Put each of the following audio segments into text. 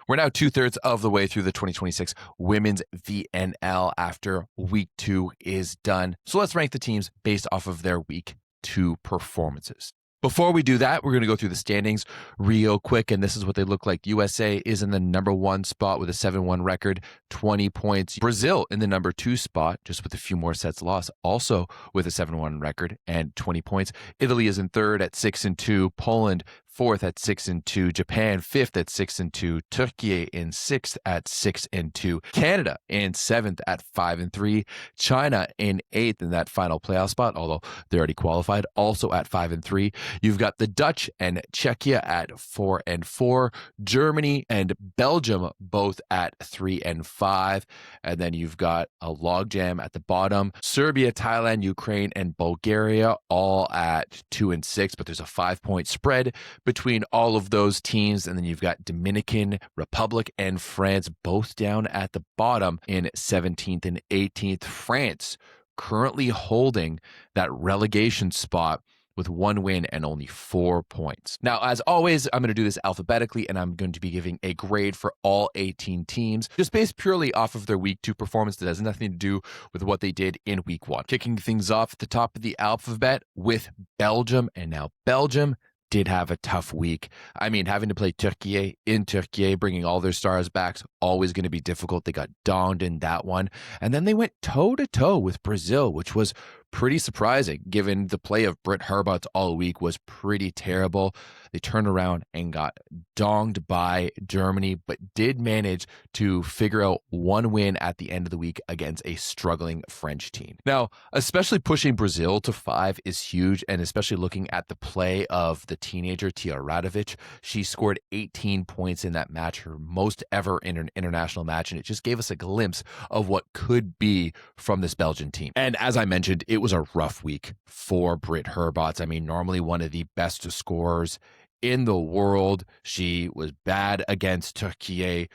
We're now 2/3 of the way through the 2026 Women's VNL after week 2 is done. So let's rank the teams based off of their week 2 performances. Before we do that, we're going to go through the standings real quick, and this is what they look like. USA is in the number 1 spot with a 7-1 record, 20 points. Brazil in the number 2 spot, just with a few more sets lost, also with a 7-1 record and 20 points. Italy is in 3rd at 6-2. Poland 4th at 6-2, Japan 5th at 6-2, Turkey in 6th at 6-2, Canada in 7th at 5-3, China in 8th in that final playoff spot, although they already qualified, also at 5-3. You've got the Dutch and Czechia at 4-4, Germany and Belgium both at 3-5, and then you've got a logjam at the bottom. Serbia, Thailand, Ukraine, and Bulgaria all at 2-6, but there's a 5-point spread between all of those teams. And then you've got Dominican Republic and France both down at the bottom in 17th and 18th. France currently holding that relegation spot with 1 win and only 4 points. Now, as always, I'm going to do this alphabetically, and I'm going to be giving a grade for all 18 teams, just based purely off of their week 2 performance. That has nothing to do with what they did in week 1. Kicking things off at the top of the alphabet with Belgium, and now Belgium did have a tough week. I mean, having to play Turkey in Turkey, bringing all their stars back, always going to be difficult. They got donged in that one. And then they went toe-to-toe with Brazil, which was pretty surprising, given the play of Britt Herbots all week was pretty terrible. They turned around and got donged by Germany, but did manage to figure out 1 win at the end of the week against a struggling French team. Now, especially pushing Brazil to 5 is huge, and especially looking at the play of the teenager Tia Radovic. She scored 18 points in that match, her most ever in an international match, and it just gave us a glimpse of what could be from this Belgian team. And as I mentioned, it was a rough week for Britt Herbots. I mean, normally one of the best scorers in the world. She was bad against Turkey,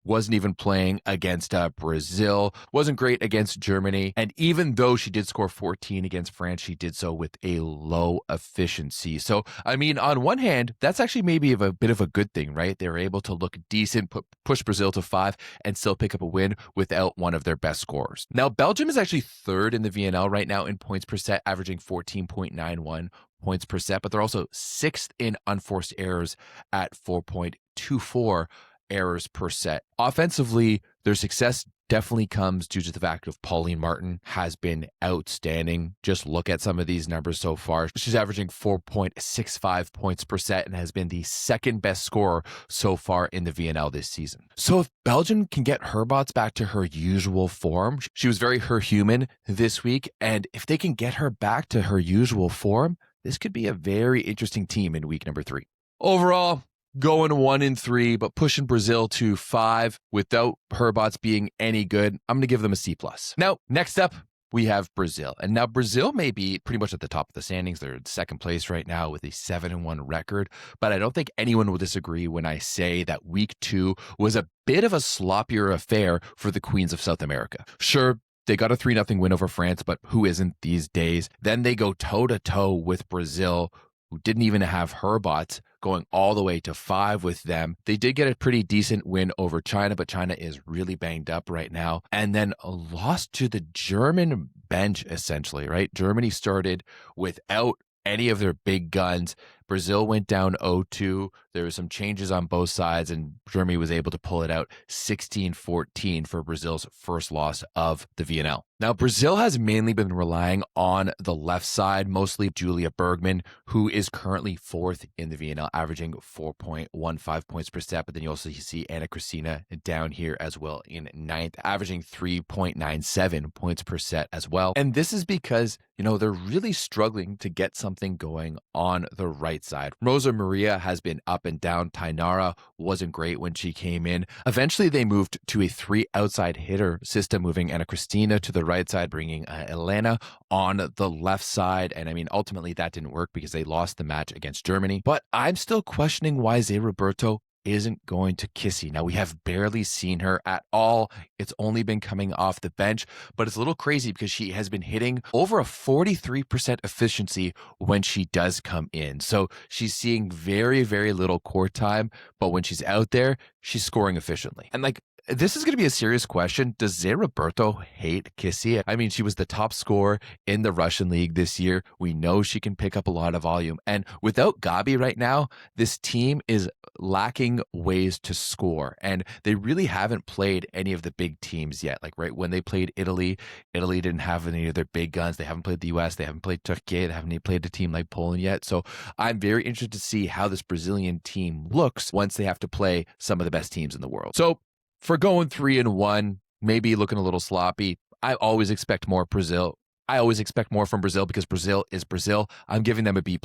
wasn't even playing against Brazil, wasn't great against Germany. And even though she did score 14 against France, she did so with a low efficiency. So, I mean, on one hand, that's actually maybe a bit of a good thing, right? They were able to look decent, push Brazil to 5, and still pick up a win without one of their best scorers. Now, Belgium is actually 3rd in the VNL right now in points per set, averaging 14.91 points per set, but they're also 6th in unforced errors at 4.24 errors per set. Offensively, their success definitely comes due to the fact of Pauline Martin has been outstanding. Just look at some of these numbers so far. She's averaging 4.65 points per set and has been the 2nd best scorer so far in the VNL this season. So if Belgium can get Herbots back to her usual form, she was very human this week, and if they can get her back to her usual form, this could be a very interesting team in week number 3. Overall, going 1-3, but pushing Brazil to 5 without Herbots being any good. I'm going to give them a C+. Now, next up, we have Brazil. And now Brazil may be pretty much at the top of the standings. They're in 2nd place right now with a 7-1 record. But I don't think anyone will disagree when I say that week 2 was a bit of a sloppier affair for the Queens of South America. Sure, they got a 3-0 win over France, but who isn't these days? Then they go toe-to-toe with Brazil, who didn't even have Herbots, going all the way to 5 with them. They did get a pretty decent win over China, but China is really banged up right now. And then lost to the German bench, essentially, right? Germany started without any of their big guns. Brazil went down 0-2. There were some changes on both sides, and Germany was able to pull it out 16-14 for Brazil's first loss of the VNL. Now, Brazil has mainly been relying on the left side, mostly Julia Bergman, who is currently 4th in the VNL, averaging 4.15 points per set. But then you also see Anna Cristina down here as well in 9th, averaging 3.97 points per set as well. And this is because, they're really struggling to get something going on the right side. Rosa Maria has been up and down. Tainara wasn't great when she came in. Eventually, they moved to a 3 outside hitter system, moving Anna Cristina to the right side, bringing Elena on the left side. And I mean, ultimately that didn't work because they lost the match against Germany. But I'm still questioning why Zé Roberto isn't going to Kissy. Now, we have barely seen her at all. It's only been coming off the bench, but it's a little crazy because she has been hitting over a 43% efficiency when she does come in. So she's seeing very, very little court time, but when she's out there, she's scoring efficiently. And like, this is going to be a serious question. Does Zé Roberto hate Kissy? I mean, she was the top scorer in the Russian league this year. We know she can pick up a lot of volume. And without Gabi right now, this team is lacking ways to score. And they really haven't played any of the big teams yet. Like, right, when they played Italy, Italy didn't have any of their big guns. They haven't played the US. They haven't played Czechia. They haven't even played a team like Poland yet. So I'm very interested to see how this Brazilian team looks once they have to play some of the best teams in the world. So for going 3-1, maybe looking a little sloppy, I always expect more Brazil. I always expect more from Brazil because Brazil is Brazil. I'm giving them a B+.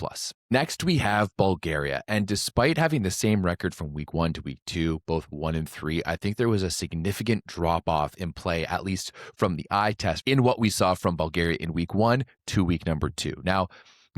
Next, we have Bulgaria. And despite having the same record from week 1 to week 2, both 1 and 3, I think there was a significant drop-off in play, at least from the eye test, in what we saw from Bulgaria in week 1 to week number 2. Now,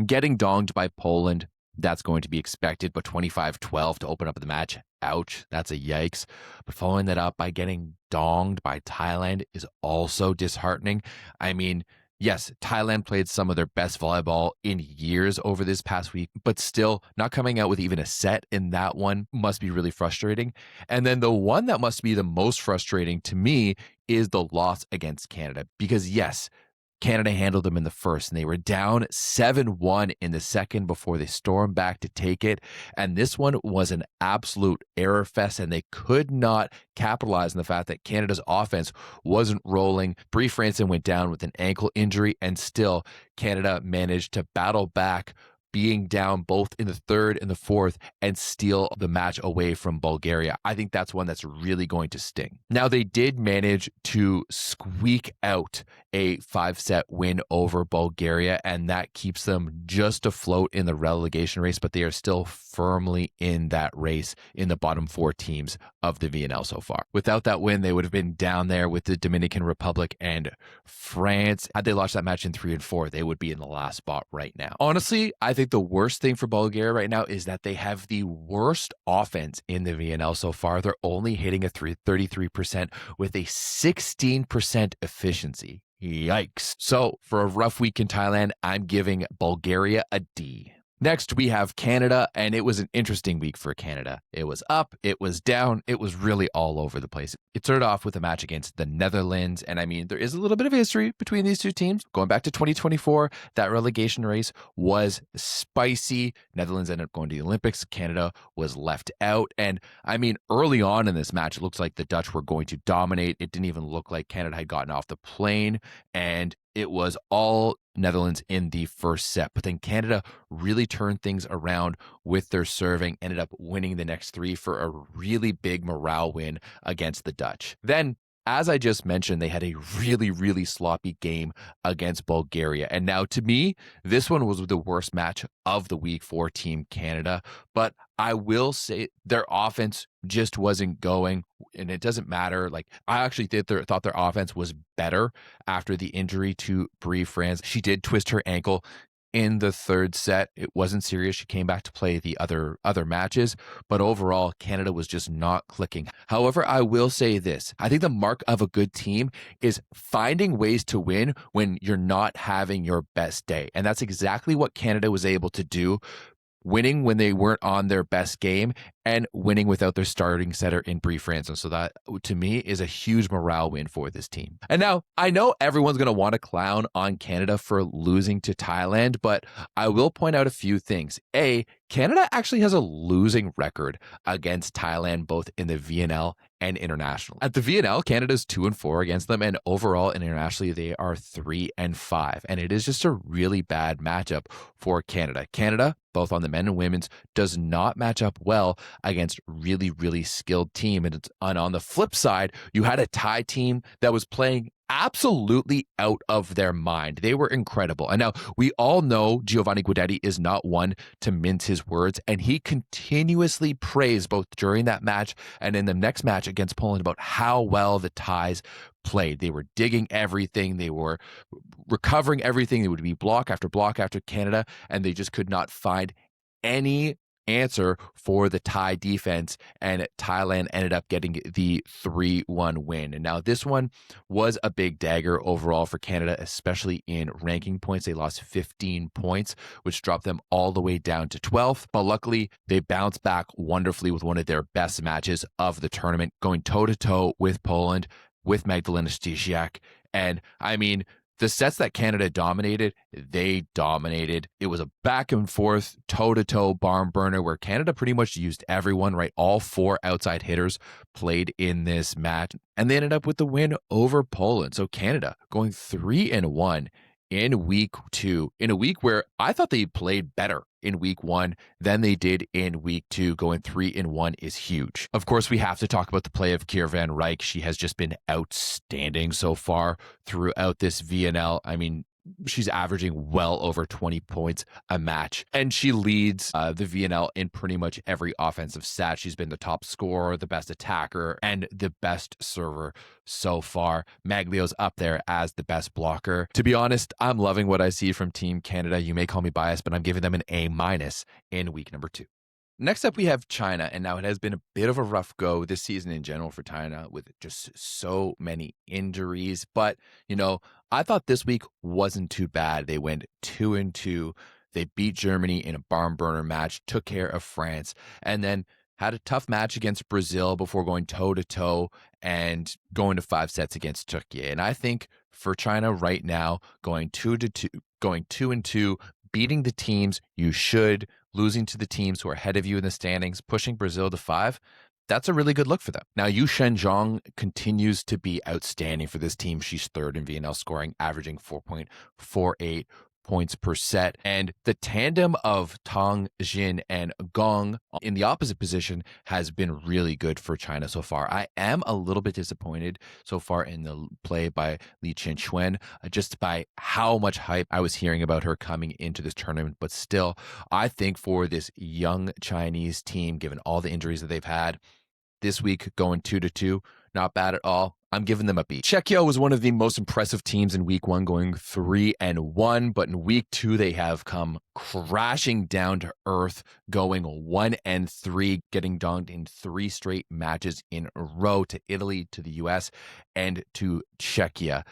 getting donged by Poland, that's going to be expected, but 25-12 to open up the match, ouch, that's a yikes. But following that up by getting donged by Thailand is also disheartening. I mean, yes, Thailand played some of their best volleyball in years over this past week, but still not coming out with even a set in that one must be really frustrating. And then the one that must be the most frustrating to me is the loss against Canada, because yes, Canada handled them in the first, and they were down 7-1 in the second before they stormed back to take it. And this one was an absolute error fest, and they could not capitalize on the fact that Canada's offense wasn't rolling. Brie Franson went down with an ankle injury, and still Canada managed to battle back, being down both in the third and the fourth, and steal the match away from Bulgaria. I think that's one that's really going to sting. Now, they did manage to squeak out a 5-set win over Bulgaria, and that keeps them just afloat in the relegation race, but they are still firmly in that race in the bottom 4 teams of the VNL so far. Without that win, they would have been down there with the Dominican Republic and France. Had they lost that match in 3 and 4, they would be in the last spot right now. Honestly, I think the worst thing for Bulgaria right now is that they have the worst offense in the VNL so far. They're only hitting a 33% with a 16% efficiency. Yikes. So for a rough week in Thailand, I'm giving Bulgaria a D. Next, we have Canada, and it was an interesting week for Canada. It was up, it was down, it was really all over the place. It started off with a match against the Netherlands, and I mean, there is a little bit of history between these two teams. Going back to 2024, that relegation race was spicy. Netherlands ended up going to the Olympics. Canada was left out, and I mean, early on in this match, it looked like the Dutch were going to dominate. It didn't even look like Canada had gotten off the plane, and it was all Netherlands in the first set. But then Canada really turned things around with their serving, ended up winning the next 3 for a really big morale win against the Dutch. Then, as I just mentioned, they had a really, really sloppy game against Bulgaria. And now, to me, this one was the worst match of the week for Team Canada. But I will say their offense just wasn't going, and it doesn't matter. Like, I actually thought their offense was better after the injury to Brie Franson. She did twist her ankle in the third set. It wasn't serious. She came back to play the other matches, but overall, Canada was just not clicking. However, I will say this. I think the mark of a good team is finding ways to win when you're not having your best day. And that's exactly what Canada was able to do, winning when they weren't on their best game and winning without their starting setter in Brie Franson. So that, to me, is a huge morale win for this team. And now, I know everyone's going to want to clown on Canada for losing to Thailand, but I will point out a few things. A, Canada actually has a losing record against Thailand, both in the VNL and international. At the VNL, Canada's 2-4 against them, and overall internationally, they are 3-5. And it is just a really bad matchup for Canada. Canada, both on the men and women's, does not match up well against really, really skilled team. And on the flip side, you had a Thai team that was playing absolutely out of their mind. They were incredible. And now we all know Giovanni Guidetti is not one to mince his words, and he continuously praised both during that match and in the next match against Poland about how well the Thais played. They were digging everything. They were recovering everything. They would be block after Canada, and they just could not find any answer for the Thai defense, and Thailand ended up getting the 3-1 win. And now this one was a big dagger overall for Canada, especially in ranking points. They lost 15 points, which dropped them all the way down to 12th. But luckily, they bounced back wonderfully with one of their best matches of the tournament, going toe-to-toe with Poland, with Magdalena Stysiak. And I mean, the sets that Canada dominated, they dominated. It was a back and forth, toe-to-toe barn burner where Canada pretty much used everyone, right? All 4 outside hitters played in this match, and they ended up with the win over Poland. So Canada going 3-1 in week 2, in a week where I thought they played better in week 1 than they did in week 2. Going 3-1 is huge. Of course, we have to talk about the play of Kier van Rijk. She has just been outstanding so far throughout this VNL. I mean, she's averaging well over 20 points a match, and she leads the VNL in pretty much every offensive stat. She's been the top scorer, the best attacker, and the best server so far. Maglio's up there as the best blocker. To be honest, I'm loving what I see from Team Canada. You may call me biased, but I'm giving them an A- in week number 2. Next up, we have China, and now it has been a bit of a rough go this season in general for China with just so many injuries. But, you know, I thought this week wasn't too bad. They went 2-2. They beat Germany in a barn burner match, took care of France, and then had a tough match against Brazil before going toe-to-toe and going to 5 sets against Czechia. And I think for China right now, going 2-2, beating the teams you should, losing to the teams who are ahead of you in the standings, pushing Brazil to 5, that's a really good look for them. Now, Yu Shenzhong continues to be outstanding for this team. She's 3rd in VNL scoring, averaging 4.48 points per set. And the tandem of Tang Jin and Gong in the opposite position has been really good for China so far. I am a little bit disappointed so far in the play by Li Qianxuan, just by how much hype I was hearing about her coming into this tournament. But still, I think for this young Chinese team, given all the injuries that they've had, this week going 2-2, not bad at all. I'm giving them a B. Czechia was one of the most impressive teams in week 1, going 3-1, but in week 2, they have come crashing down to earth, going 1-3, getting donked in 3 straight matches in a row to Italy, to the US, and to Czechia,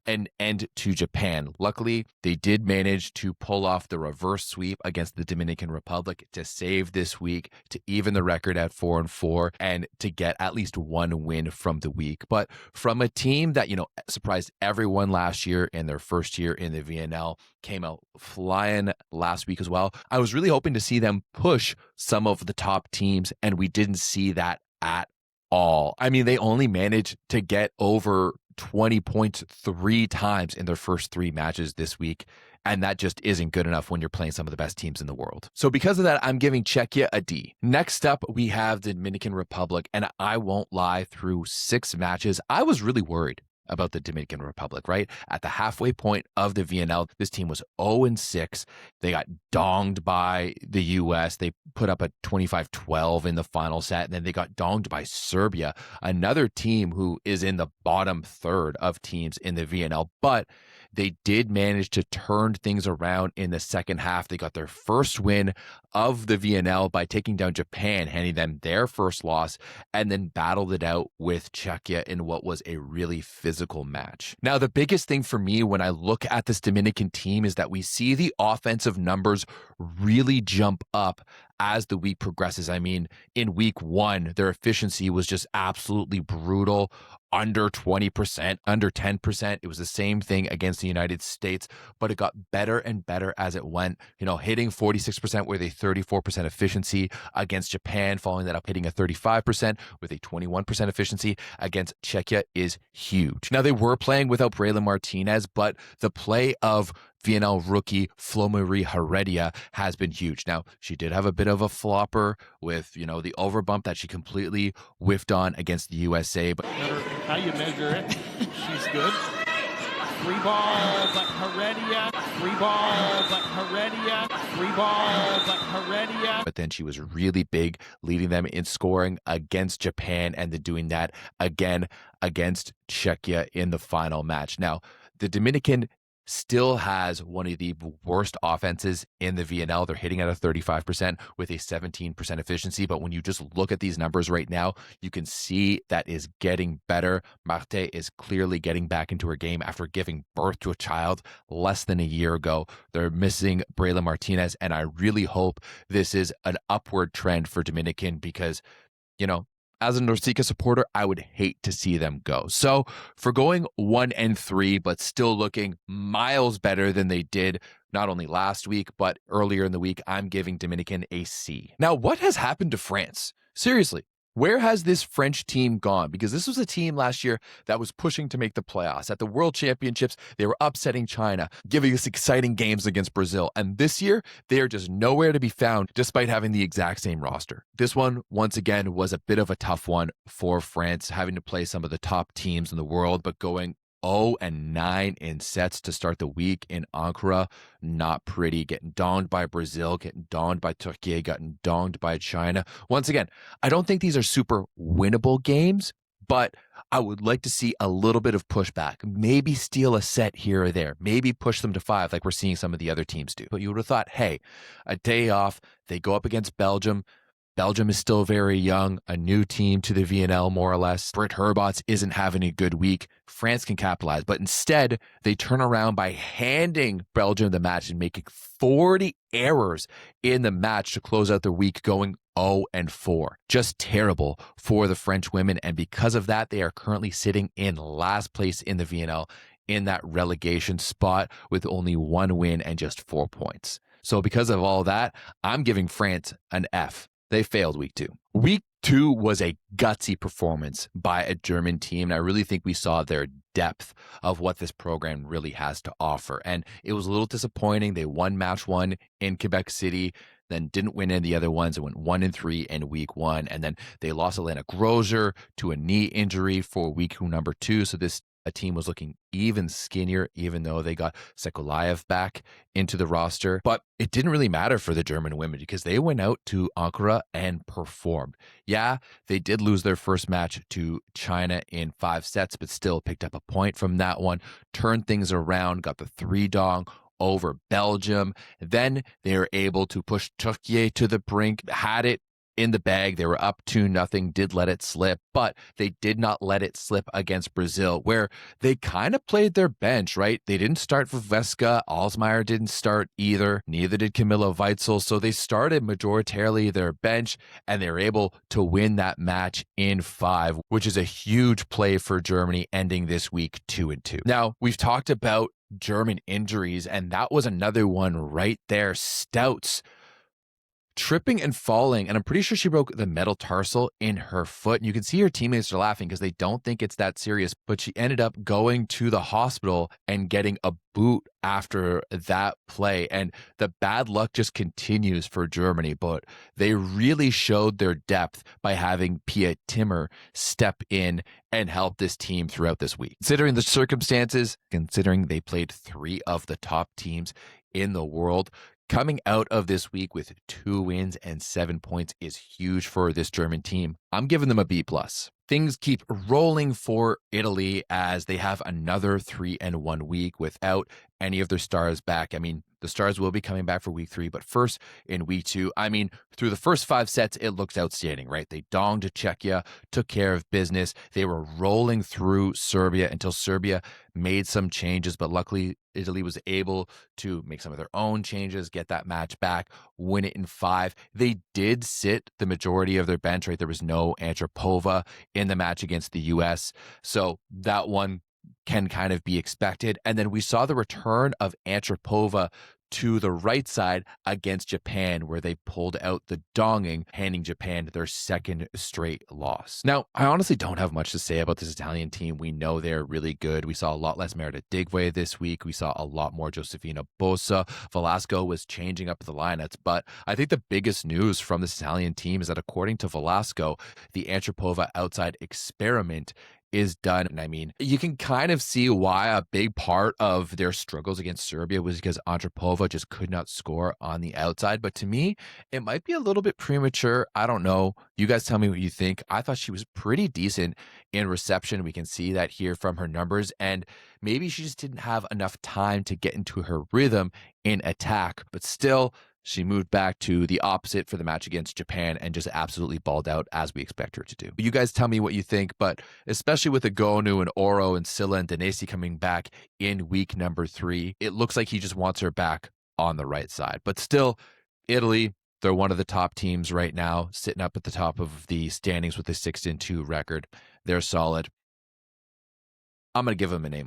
and to Japan. Luckily, they did manage to pull off the reverse sweep against the Dominican Republic to save this week, to even the record at 4-4, and to get at least 1 win from the week. But from a team that, you know, surprised everyone last year in their first year in the VNL, came out flying last week as well. I was really hoping to see them push some of the top teams, and we didn't see that at all. I mean, they only managed to get over 20 points 3 times in their first 3 matches this week. And that just isn't good enough when you're playing some of the best teams in the world. So because of that, I'm giving Czechia a D. Next up, we have the Dominican Republic. And I won't lie, through 6 matches, I was really worried about the Dominican Republic, right? At the halfway point of the VNL, this team was 0-6. They got donged by the US. They put up a 25-12 in the final set, and then they got donged by Serbia, another team who is in the bottom third of teams in the VNL. But they did manage to turn things around in the second half. They got their first win of the VNL by taking down Japan, handing them their first loss, and then battled it out with Czechia in what was a really physical match. Now, the biggest thing for me when I look at this Dominican team is that we see the offensive numbers really jump up as the week progresses. I mean, in week 1, their efficiency was just absolutely brutal. Under 20%, under 10%. It was the same thing against the United States, but it got better and better as it went, you know, hitting 46% with a 34% efficiency against Japan, following that up, hitting a 35% with a 21% efficiency against Czechia is huge. Now, they were playing without Braylon Martinez, but the play of VNL rookie Flo-Marie Heredia has been huge. Now, she did have a bit of a flopper with, you know, the overbump that she completely whiffed on against the USA. But no matter how you measure it, she's good. 3 ball, but Heredia. 3 ball, but Heredia. 3 ball, but Heredia. But then she was really big, leading them in scoring against Japan, and then doing that again against Czechia in the final match. Now, the Dominican still has one of the worst offenses in the VNL. They're hitting at a 35% with a 17% efficiency. But when you just look at these numbers right now, you can see that is getting better. Marte is clearly getting back into her game after giving birth to a child less than a year ago. They're missing Braylon Martinez, and I really hope this is an upward trend for Dominican because, as a Norsica supporter, I would hate to see them go. So for going 1-3, but still looking miles better than they did not only last week, but earlier in the week, I'm giving Dominican a C. Now, what has happened to France? Seriously, where has this French team gone? Because this was a team last year that was pushing to make the playoffs. At the World Championships, they were upsetting China, giving us exciting games against Brazil. And this year, they are just nowhere to be found, despite having the exact same roster. This one, once again, was a bit of a tough one for France, having to play some of the top teams in the world, but going 0-9 in sets to start the week in Ankara. Not pretty. Getting donged by Brazil, getting donged by Czechia, getting donged by China. Once again, I don't think these are super winnable games, but I would like to see a little bit of pushback. Maybe steal a set here or there. Maybe push them to 5 like we're seeing some of the other teams do. But you would have thought, hey, a day off, they go up against Belgium. Belgium is still very young, a new team to the VNL, more or less. Britt Herbots isn't having a good week. France can capitalize, but instead, they turn around by handing Belgium the match and making 40 errors in the match to close out the week, going 0-4. Just terrible for the French women, and because of that, they are currently sitting in last place in the VNL in that relegation spot with only 1 win and just 4 points. So because of all that, I'm giving France an F. They failed week 2. Week 2 was a gutsy performance by a German team, and I really think we saw their depth of what this program really has to offer. And it was a little disappointing. They won match 1 in Quebec City, then didn't win any other ones. It went 1-3 in week 1, and then they lost Elena Grosjean to a knee injury for week number 2. So this a team was looking even skinnier, even though they got Sekolaev back into the roster. But it didn't really matter for the German women because they went out to Ankara and performed. Yeah, they did lose their first match to China in 5 sets, but still picked up a point from that one, turned things around, got the 3-dong over Belgium. Then they were able to push Turkey to the brink, had it in the bag. They were up 2-0, did let it slip, but they did not let it slip against Brazil, where they kind of played their bench, right? They didn't start Vuvesca. Alsmeyer didn't start either. Neither did Camilla Weitzel. So they started majoritarily their bench, and they were able to win that match in 5, which is a huge play for Germany, ending this week 2-2. Now, we've talked about German injuries, and that was another one right there. Stouts tripping and falling, and I'm pretty sure she broke the metatarsal in her foot. And you can see her teammates are laughing because they don't think it's that serious, but she ended up going to the hospital and getting a boot after that play. And the bad luck just continues for Germany, but they really showed their depth by having Pia Timmer step in and help this team throughout this week. Considering the circumstances, considering they played 3 of the top teams in the world, coming out of this week with 2 wins and 7 points is huge for this German team. I'm giving them a B+. Things keep rolling for Italy as they have another 3-1 week without any of their stars back. I mean, the stars will be coming back for week 3, but first in week 2, I mean, through the first 5 sets, it looked outstanding, right? They donged Czechia, took care of business. They were rolling through Serbia until Serbia made some changes, but luckily Italy was able to make some of their own changes, get that match back, win it in 5. They did sit the majority of their bench, right? There was no Antropova in the match against the U.S., so that one can kind of be expected. And then we saw the return of Antropova to the right side against Japan, where they pulled out the donging, handing Japan their 2nd straight loss. Now, I honestly don't have much to say about this Italian team. We know they're really good. We saw a lot less Merida Digwe this week. We saw a lot more Josefina Bosa. Velasco was changing up the lineups, but I think the biggest news from this Italian team is that according to Velasco, the Antropova outside experiment is done. And I mean, you can kind of see why a big part of their struggles against Serbia was because Antropova just could not score on the outside. But to me, it might be a little bit premature. I don't know. You guys tell me what you think. I thought she was pretty decent in reception. We can see that here from her numbers. And maybe she just didn't have enough time to get into her rhythm in attack. But still, she moved back to the opposite for the match against Japan and just absolutely balled out as we expect her to do. You guys tell me what you think, but especially with Agonu and Oro and Silla and Danesi coming back in week number 3, it looks like he just wants her back on the right side. But still, Italy, they're one of the top teams right now, sitting up at the top of the standings with a 6-2 record. They're solid. I'm going to give them an A-.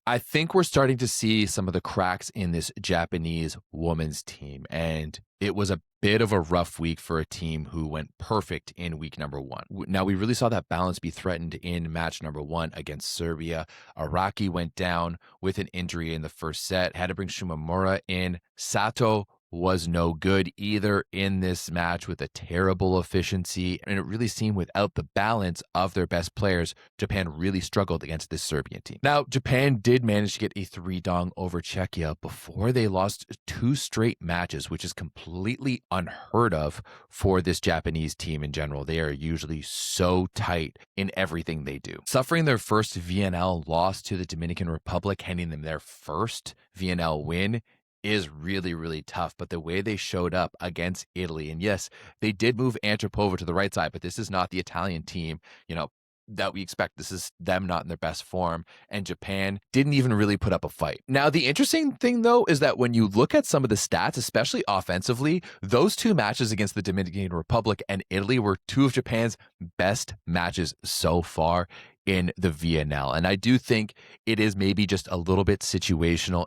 I think we're starting to see some of the cracks in this Japanese women's team, and it was a bit of a rough week for a team who went perfect in week number 1. Now, we really saw that balance be threatened in match number 1 against Serbia. Araki went down with an injury in the first set, had to bring Shimomura in. Sato was no good either in this match with a terrible efficiency. And it really seemed without the balance of their best players, Japan really struggled against this Serbian team. Now, Japan did manage to get a 3-dong over Czechia before they lost 2 straight matches, which is completely unheard of for this Japanese team in general. They are usually so tight in everything they do. Suffering their first VNL loss to the Dominican Republic, handing them their first VNL win, is really, really tough. But the way they showed up against Italy, and yes, they did move Antropova to the right side, but this is not the Italian team, that we expect. This is them not in their best form, and Japan didn't even really put up a fight. Now, the interesting thing, though, is that when you look at some of the stats, especially offensively, those 2 matches against the Dominican Republic and Italy were 2 of Japan's best matches so far in the VNL. And I do think it is maybe just a little bit situational.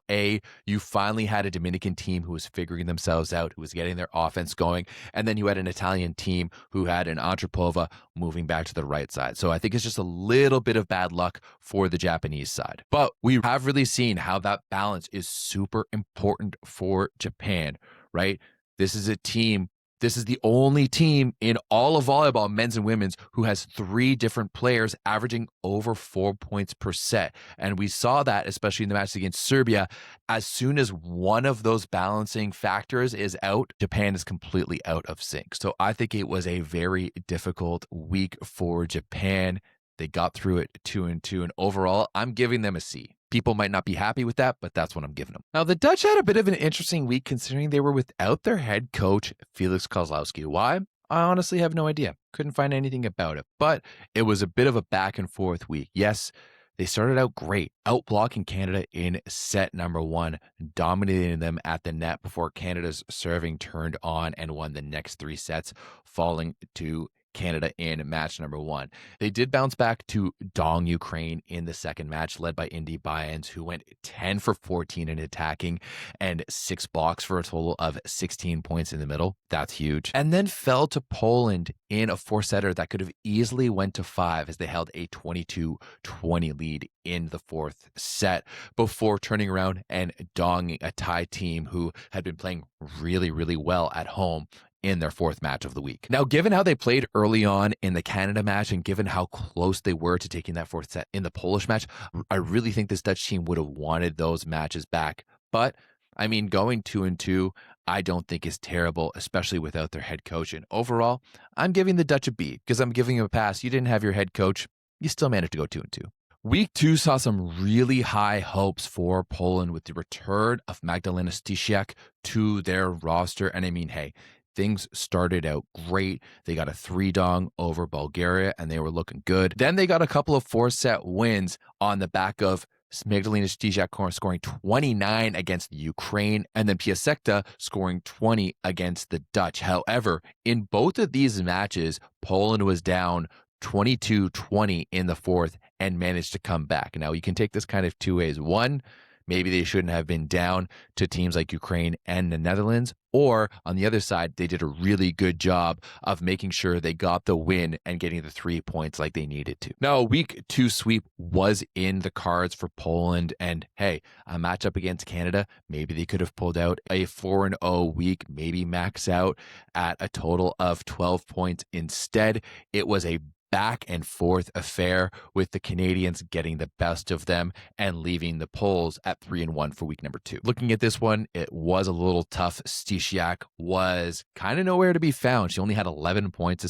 You finally had a Dominican team who was figuring themselves out, who was getting their offense going, and then you had an Italian team who had an Antropova moving back to the right side. So I think it's just a little bit of bad luck for the Japanese side. But we have really seen how that balance is super important for Japan, right? This is the only team in all of volleyball, men's and women's, who has 3 different players averaging over 4 points per set. And we saw that, especially in the match against Serbia. As soon as one of those balancing factors is out, Japan is completely out of sync. So I think it was a very difficult week for Japan. They got through it 2-2. And overall, I'm giving them a C. People might not be happy with that, but that's what I'm giving them. Now, the Dutch had a bit of an interesting week considering they were without their head coach, Felix Kozlowski. Why? I honestly have no idea. Couldn't find anything about it, but it was a bit of a back and forth week. Yes, they started out great, outblocking Canada in set number 1, dominating them at the net before Canada's serving turned on and won the next 3 sets, falling to Canada in match number 1. They did bounce back to Dong Ukraine in the second match, led by Indy Byans, who went 10 for 14 in attacking and 6 blocks for a total of 16 points in the middle. That's huge. And then fell to Poland in a 4-setter that could have easily went to 5 as they held a 22-20 lead in the 4th set before turning around and donging a Thai team who had been playing really, really well at home in their 4th match of the week. Now, given how they played early on in the Canada match and given how close they were to taking that 4th set in the Polish match, I really think this Dutch team would have wanted those matches back. But, I mean, going 2-2, I don't think is terrible, especially without their head coach. And overall, I'm giving the Dutch a B because I'm giving them a pass. You didn't have your head coach. You still managed to go 2-2. Week 2 saw some really high hopes for Poland with the return of Magdalena Stysiak to their roster. And I mean, hey, things started out great. They got a 3-dong over Bulgaria, and they were looking good. Then they got a couple of 4-set wins on the back of Magdalena Stysiak scoring 29 against Ukraine, and then Piasecta scoring 20 against the Dutch. However, in both of these matches, Poland was down 22-20 in the 4th and managed to come back. Now, you can take this kind of 2 ways. One, maybe they shouldn't have been down to teams like Ukraine and the Netherlands. Or on the other side, they did a really good job of making sure they got the win and getting the 3 points like they needed to. Now, a week 2 sweep was in the cards for Poland. And hey, a matchup against Canada, maybe they could have pulled out a 4-0 week, maybe max out at a total of 12 points. Instead, it was a back and forth affair with the Canadians getting the best of them and leaving the Poles at 3-1 for week number 2. Looking at this one, it was a little tough. Stysiak was kind of nowhere to be found. She only had 11 points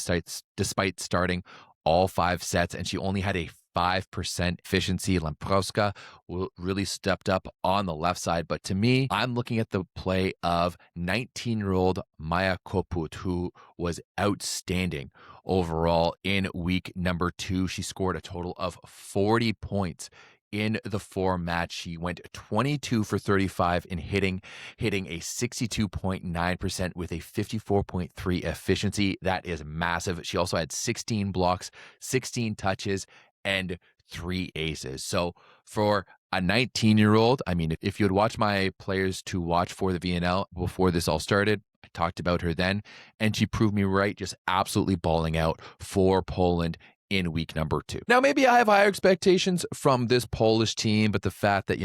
despite starting all 5 sets, and she only had a 5% efficiency. Lamprowska really stepped up on the left side. But to me, I'm looking at the play of 19-year-old Maya Koput, who was outstanding overall in week number 2. She scored a total of 40 points in the 4 match. She went 22 for 35 in hitting a 62.9% with a 54.3 efficiency. That is massive. She also had 16 blocks, 16 touches, and 3 aces. So for a 19-year-old, I mean, if you had watched my players to watch for the VNL before this all started, I talked about her then, and she proved me right, just absolutely balling out for Poland in week number 2. Now, maybe I have higher expectations from this Polish team, but the fact that,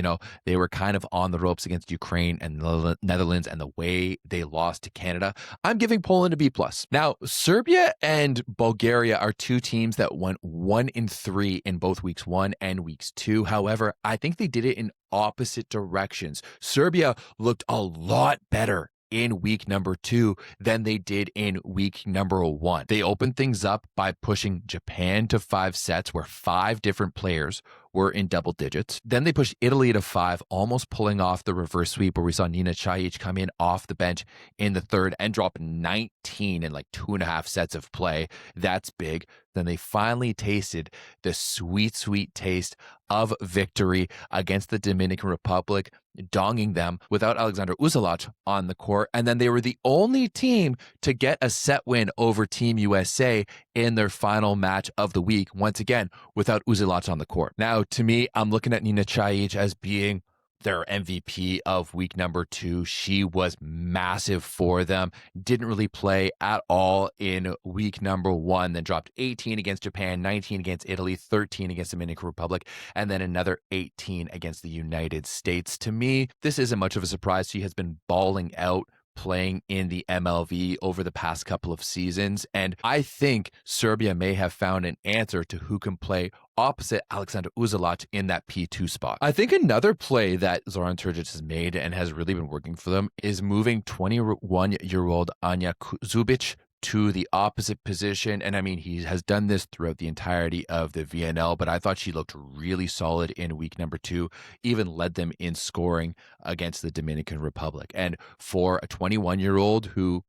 they were kind of on the ropes against Ukraine and the Netherlands and the way they lost to Canada, I'm giving Poland a B+. Now, Serbia and Bulgaria are 2 teams that went 1-3 in both weeks 1 and weeks 2. However, I think they did it in opposite directions. Serbia looked a lot better in week number 2 than they did in week number 1. They opened things up by pushing Japan to 5 sets where 5 different players were in double digits. Then they pushed Italy to 5, almost pulling off the reverse sweep where we saw Nina Chajic come in off the bench in the 3rd and drop 19 in like 2.5 sets of play. That's big. Then they finally tasted the sweet, sweet taste of victory against the Dominican Republic, donging them without Alexander Uzelac on the court. And then they were the only team to get a set win over Team USA in their final match of the week, once again, without Uzelac on the court. Now, to me, I'm looking at Nina Chajic as being their MVP of week number 2. She was massive for them. Didn't really play at all in week number 1. Then dropped 18 against Japan, 19 against Italy, 13 against the Dominican Republic, and then another 18 against the United States. To me, this isn't much of a surprise. She has been balling out playing in the MLV over the past couple of seasons. And I think Serbia may have found an answer to who can play opposite Alexander Uzelac in that P2 spot. I think another play that Zoran Turgic has made and has really been working for them is moving 21-year-old Anja Zubic to the opposite position. And I mean, he has done this throughout the entirety of the VNL, but I thought she looked really solid in week number 2, even led them in scoring against the Dominican Republic. And for a 21-year-old who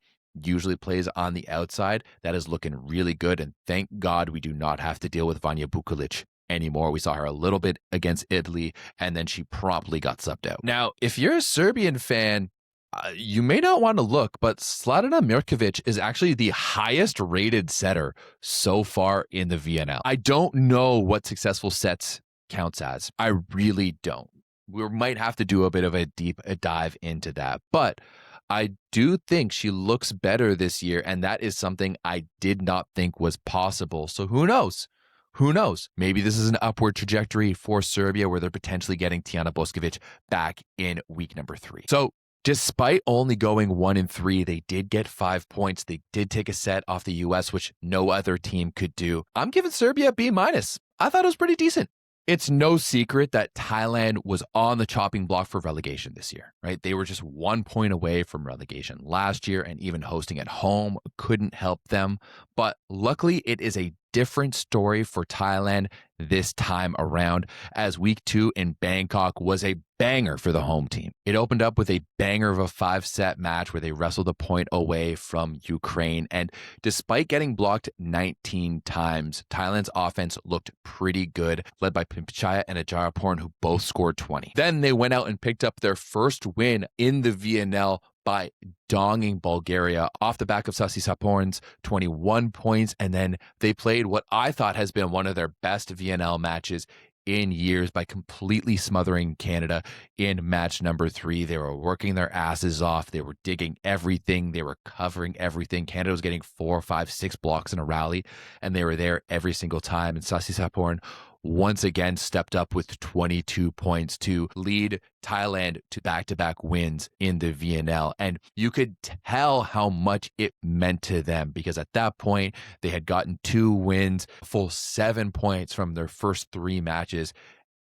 usually plays on the outside, that is looking really good. And thank God we do not have to deal with Vanja Bukalic anymore. We saw her a little bit against Italy, and then she promptly got subbed out. Now, if you're a Serbian fan, you may not want to look, but Slatina Mirkovic is actually the highest rated setter so far in the VNL. I don't know what successful sets counts as. I really don't. We might have to do a bit of a deep dive into that, but I do think she looks better this year, and that is something I did not think was possible. So who knows? Who knows? Maybe this is an upward trajectory for Serbia where they're potentially getting Tijana Boskovic back in week number 3. So despite only going 1-3, they did get 5 points. They did take a set off the U.S., which no other team could do. I'm giving Serbia a B-. I thought it was pretty decent. It's no secret that Thailand was on the chopping block for relegation this year, right? They were just 1 point away from relegation last year, and even hosting at home couldn't help them. But luckily, it is a different story for Thailand this time around, as week 2 in Bangkok was a banger for the home team. It opened up with a banger of a 5-set match where they wrestled a point away from Ukraine. And despite getting blocked 19 times, Thailand's offense looked pretty good, led by Pimpchaya and Ajaraporn, who both scored 20. Then they went out and picked up their first win in the VNL by donging Bulgaria off the back of Sasi Saporn's 21 points. And then they played what I thought has been one of their best VNL matches in years by completely smothering Canada in match number 3. They were working their asses off. They were digging everything. They were covering everything. Canada was getting 4, 5, 6 blocks in a rally, and they were there every single time. And Sasi Saporn once again stepped up with 22 points to lead Thailand to back-to-back wins in the VNL. And you could tell how much it meant to them because at that point, they had gotten 2 wins, a full 7 points from their first 3 matches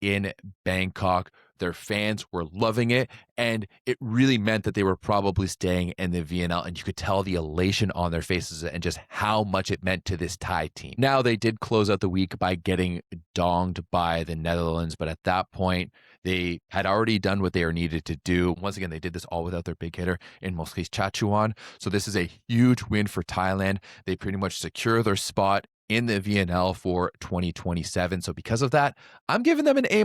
in Bangkok. Their fans were loving it, and it really meant that they were probably staying in the VNL, and you could tell the elation on their faces and just how much it meant to this Thai team. Now, they did close out the week by getting donged by the Netherlands, but at that point, they had already done what they were needed to do. Once again, they did this all without their big hitter in Mosquis Chachuan, so this is a huge win for Thailand. They pretty much secure their spot in the VNL for 2027. So because of that, I'm giving them an A-.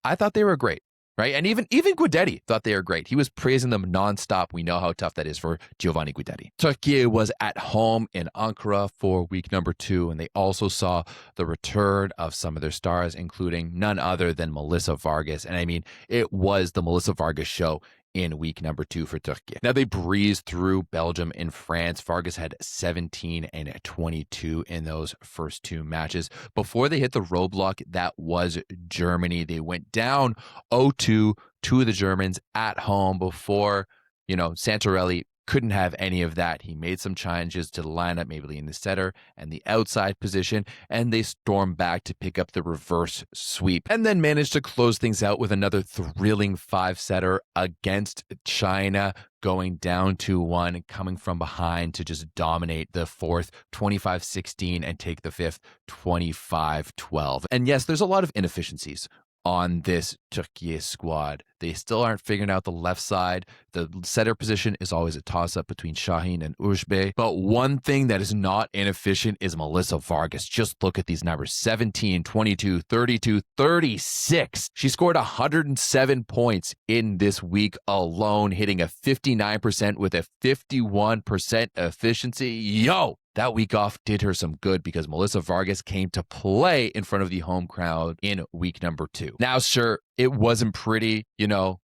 I thought they were great, right? And even Guidetti thought they were great. He was praising them nonstop. We know how tough that is for Giovanni Guidetti. Czechia was at home in Ankara for week number 2, and they also saw the return of some of their stars, including none other than Melissa Vargas. And I mean, it was the Melissa Vargas show in week number 2 for Turkey. Now they breezed through Belgium and France. Vargas had 17 and 22 in those first 2 matches. Before they hit the roadblock, that was Germany. They went down 0-2 to the Germans at home before, Santarelli couldn't have any of that. He made some changes to the lineup, maybe in the setter and the outside position, and they stormed back to pick up the reverse sweep and then managed to close things out with another thrilling 5-setter against China, going down 2-1, coming from behind to just dominate the 4th 25-16 and take the 5th 25-12. And yes, there's a lot of inefficiencies on this Turkey squad. They still aren't figuring out the left side. The setter position is always a toss-up between Şahin and Ujbe. But one thing that is not inefficient is Melissa Vargas. Just look at these numbers: 17, 22, 32, 36. She scored 107 points in this week alone, hitting a 59% with a 51% efficiency. Yo! That week off did her some good because Melissa Vargas came to play in front of the home crowd in week number 2. Now, sure, it wasn't pretty,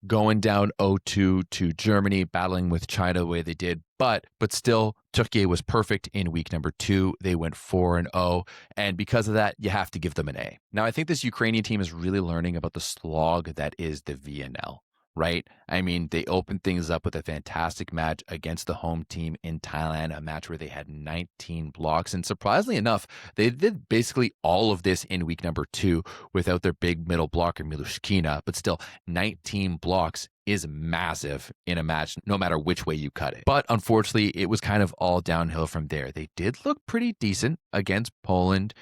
going down 0-2 to Germany, battling with China the way they did, but still, Turkey was perfect in week number 2. They went 4-0, and because of that, you have to give them an A. Now, I think this Ukrainian team is really learning about the slog that is the VNL. Right? I mean, they opened things up with a fantastic match against the home team in Thailand, a match where they had 19 blocks. And surprisingly enough, they did basically all of this in week number 2 without their big middle blocker, Milushkina. But still, 19 blocks is massive in a match, no matter which way you cut it. But unfortunately, it was kind of all downhill from there. They did look pretty decent against Poland,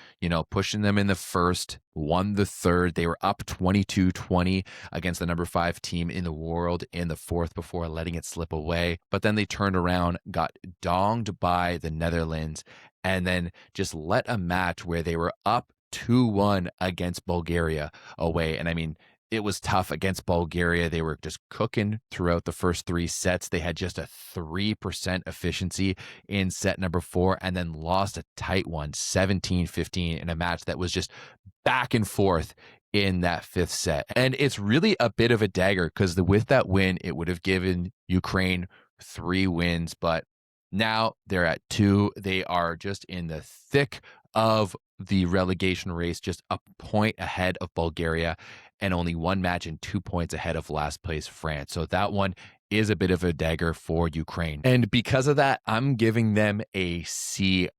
pushing them in the first, won the third. They were up 22-20 against the number 5 team in the world in the 4th before letting it slip away. But then they turned around, got donged by the Netherlands, and then just let a match where they were up 2-1 against Bulgaria away. And I mean, it was tough against Bulgaria. They were just cooking throughout the first 3 sets. They had just a 3% efficiency in set number 4 and then lost a tight one, 17-15, in a match that was just back and forth in that 5th set. And it's really a bit of a dagger because with that win, it would have given Ukraine 3 wins, but now they're at 2. They are just in the thick of the relegation race, just a point ahead of Bulgaria and only 1 match and 2 points ahead of last place France. So that one is a bit of a dagger for Ukraine. And because of that, I'm giving them a C-.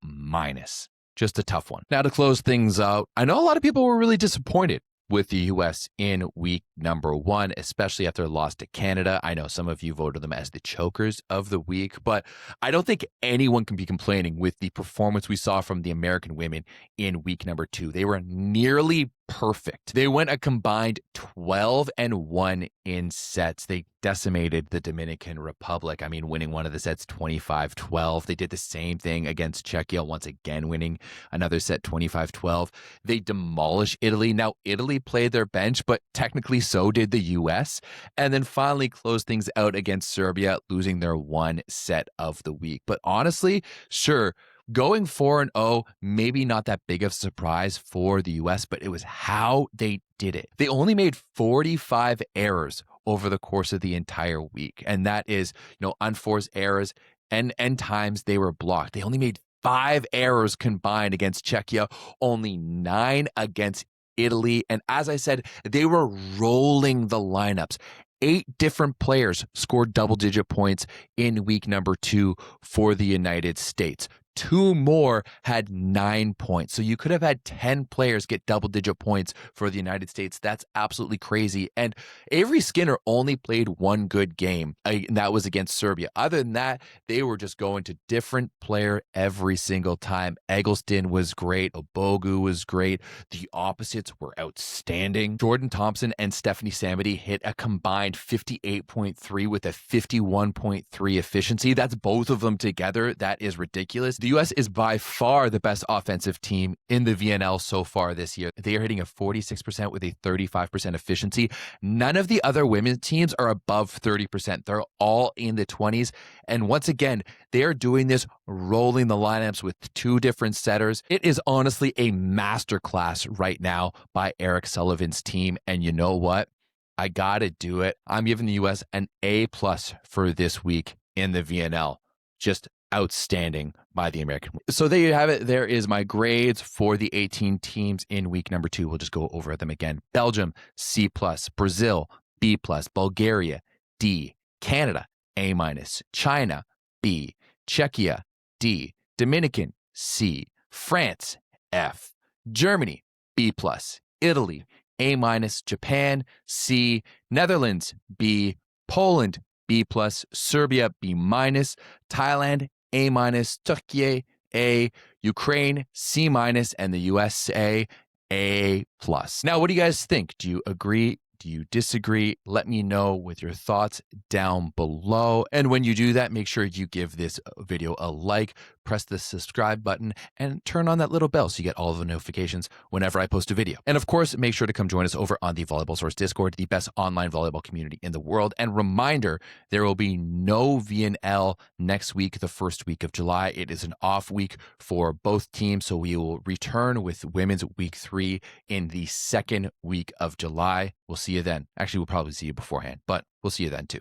Just a tough one. Now to close things out, I know a lot of people were really disappointed with the U.S. in week number 1, especially after their loss to Canada. I know some of you voted them as the chokers of the week, but I don't think anyone can be complaining with the performance we saw from the American women in week number 2. They were nearly perfect. They went a combined 12-1 in sets. They decimated the Dominican Republic. I mean, winning one of the sets 25-12. They did the same thing against Czechia, once again winning another set 25-12. They demolished Italy. Now, Italy played their bench, but technically so did the U.S. And then finally closed things out against Serbia, losing their 1 set of the week. But honestly, sure, going 4-0, maybe not that big of a surprise for the U.S., but it was how they did it. They only made 45 errors over the course of the entire week. And that is, unforced errors and times they were blocked. They only made 5 errors combined against Czechia, only 9 against Italy. And as I said, they were rolling the lineups. 8 different players scored double-digit points in week number 2 for the United States. 2 more had 9 points. So you could have had 10 players get double-digit points for the United States. That's absolutely crazy. And Avery Skinner only played 1 good game, and that was against Serbia. Other than that, they were just going to different player every single time. Eggleston was great. Obogu was great. The opposites were outstanding. Jordan Thompson and Stephanie Samity hit a combined 58.3 with a 51.3 efficiency. That's both of them together. That is ridiculous. The U.S. is by far the best offensive team in the VNL so far this year. They are hitting a 46% with a 35% efficiency. None of the other women's teams are above 30%. They're all in the 20s. And once again, they are doing this rolling the lineups with 2 different setters. It is honestly a masterclass right now by Eric Sullivan's team. And you know what? I got to do it. I'm giving the U.S. an A+ for this week in the VNL. Just outstanding by the American. So there you have it. There is my grades for the 18 teams in week number 2. We'll just go over them again. Belgium, C+, Brazil, B+, Bulgaria, D, Canada, A-, China, B, Czechia, D, Dominican, C, France, F, Germany, B+, Italy, A-, Japan, C, Netherlands, B, Poland, B+, Serbia, B-, Thailand, A-, Czechia, A, Ukraine, C-, and the USA, A+. Now, what do you guys think? Do you agree? Do you disagree? Let me know with your thoughts down below. And when you do that, make sure you give this video a like, press the subscribe button, and turn on that little bell so you get all of the notifications whenever I post a video. And of course, make sure to come join us over on the Volleyball Source Discord, the best online volleyball community in the world. And reminder, there will be no VNL next week, the first week of July. It is an off week for both teams, so we will return with women's week 3 in the second week of July. We'll see you then. Actually, we'll probably see you beforehand, but we'll see you then too.